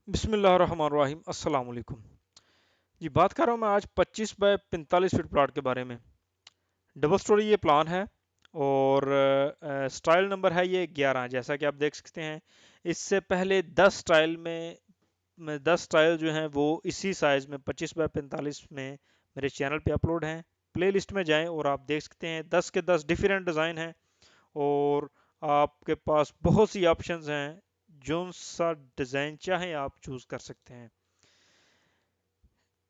बिस्मिल्लाहिर्रहमानिर्रहीम अस्सलाम वालेकुम। जी बात कर रहा हूँ मैं आज 25 बाय 45 फीट प्लॉट के बारे में। डबल स्टोरी ये प्लान है और स्टाइल नंबर है ये 11, जैसा कि आप देख सकते हैं। इससे पहले 10 स्टाइल में 10 स्टाइल जो हैं वो इसी साइज़ में 25 बाय 45 में मेरे चैनल पे अपलोड हैं। प्ले लिस्ट में जाएँ और आप देख सकते हैं 10 के 10 डिफरेंट डिज़ाइन हैं और आपके पास बहुत सी ऑप्शंस हैं। जो सा डिज़ाइन चाहें आप चूज़ कर सकते हैं।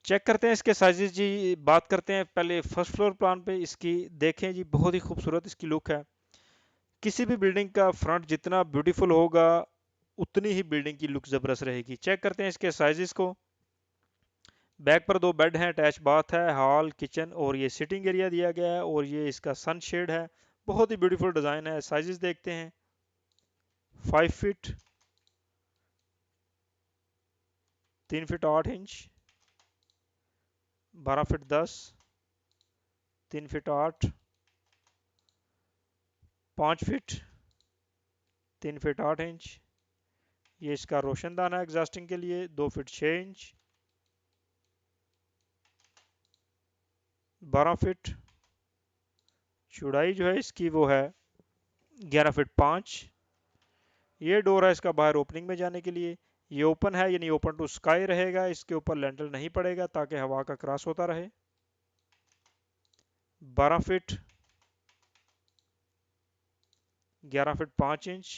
चेक करते हैं इसके साइजेस जी। बात करते हैं पहले फर्स्ट फ्लोर प्लान पे। इसकी देखें जी, बहुत ही खूबसूरत इसकी लुक है। किसी भी बिल्डिंग का फ्रंट जितना ब्यूटीफुल होगा उतनी ही बिल्डिंग की लुक ज़बरदस्त रहेगी। चेक करते हैं इसके साइजेस को। बैक पर दो बेड हैं, अटैच बाथ है, हॉल किचन और ये सिटिंग एरिया दिया गया है और ये इसका सन शेड है। बहुत ही ब्यूटीफुल डिज़ाइन है। साइजेस देखते हैं। 5 feet, 3 feet 8 inch, 12 feet 10, 3 feet 8, 5 feet, 3 feet 8 inch. ये इसका रोशनदान है एग्जॉस्टिंग के लिए। 2 फीट 6 इंच, 12 फीट। चौड़ाई जो है इसकी वो है 11 फीट 5। ये डोर है इसका बाहर ओपनिंग में जाने के लिए। ये ओपन है यानी ओपन टू स्काई रहेगा। इसके ऊपर लेंटल नहीं पड़ेगा ताकि हवा का क्रॉस होता रहे। 12 फीट, 11 फीट 5 इंच।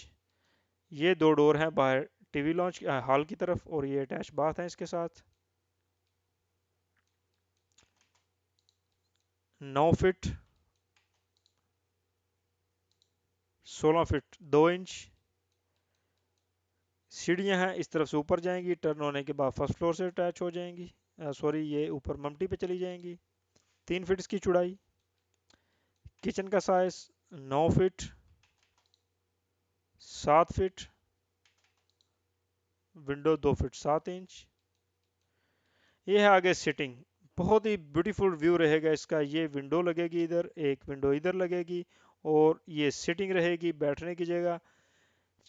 ये दो डोर हैं बाहर टीवी लॉन्च हॉल की तरफ और ये अटैच बाथ है इसके साथ। 9 फीट, 16 फीट 2 इंच। सीढ़ियाँ हैं इस तरफ से ऊपर जाएंगी, टर्न होने के बाद फर्स्ट फ्लोर से अटैच हो जाएंगी। सॉरी, ये ऊपर ममटी पे चली जाएंगी। 3 फीट इसकी चौड़ाई। किचन का size 9 feet, 7 feet. Window 2 feet 7 inch. ये है आगे सिटिंग। बहुत ही ब्यूटीफुल व्यू रहेगा इसका। ये विंडो लगेगी इधर, एक विंडो इधर लगेगी और ये सिटिंग रहेगी बैठने की जगह।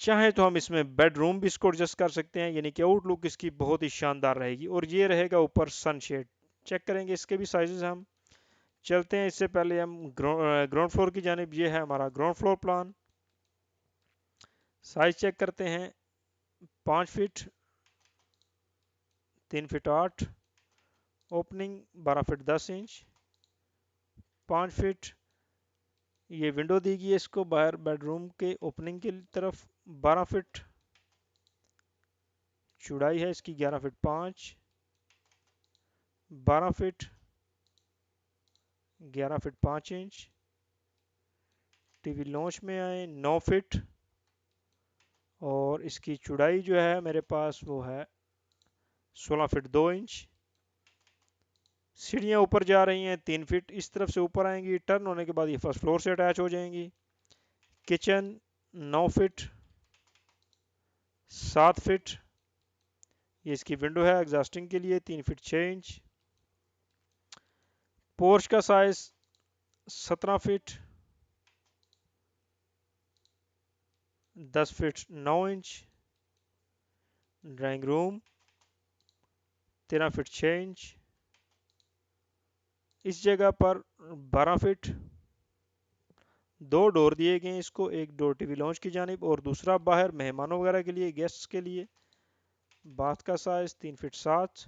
चाहे तो हम इसमें बेडरूम भी इसको एडजस्ट कर सकते हैं, यानी कि आउटलुक इसकी बहुत ही शानदार रहेगी। और ये रहेगा ऊपर सनशेड। चेक करेंगे इसके भी साइजेस हम। चलते हैं, इससे पहले हम ग्राउंड फ्लोर की जानिब। ये है हमारा ground floor plan. Size check करते हैं। 5 feet, 3 feet 8। Opening 12 feet 10 inch. 5 feet. ये विंडो दी गई है इसको बाहर बेडरूम के ओपनिंग की तरफ। 12 फीट। चौड़ाई है इसकी 11 feet 5। 12 feet, 11 feet 5 inch. TV launch में आए 9 फीट और इसकी चौड़ाई जो है मेरे पास वो है 16 फीट 2 इंच। सीढ़ियाँ ऊपर जा रही हैं 3 फीट इस तरफ से ऊपर आएंगी। टर्न होने के बाद ये फर्स्ट फ्लोर से अटैच हो जाएंगी। Kitchen 9 feet 7 feet. ये इसकी विंडो है एग्जॉस्टिंग के लिए। 3 फीट 6 इंच। पोर्च का size 17 feet 10 feet 9 inch. Drawing room 13 feet 6 inch. इस जगह पर 12 फीट। दो डोर दिए गए हैं इसको, एक डोर टीवी लॉन्च की जानिब और दूसरा बाहर मेहमानों वगैरह के लिए, गेस्ट्स के लिए। बाथ का size 3 feet 7,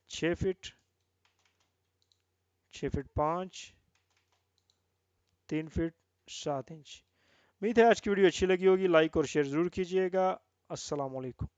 6 feet, 6 feet 5, 3 feet 7 inch. उम्मीद है आज की वीडियो अच्छी लगी होगी। लाइक और शेयर ज़रूर कीजिएगा। अस्सलाम वालेकुम।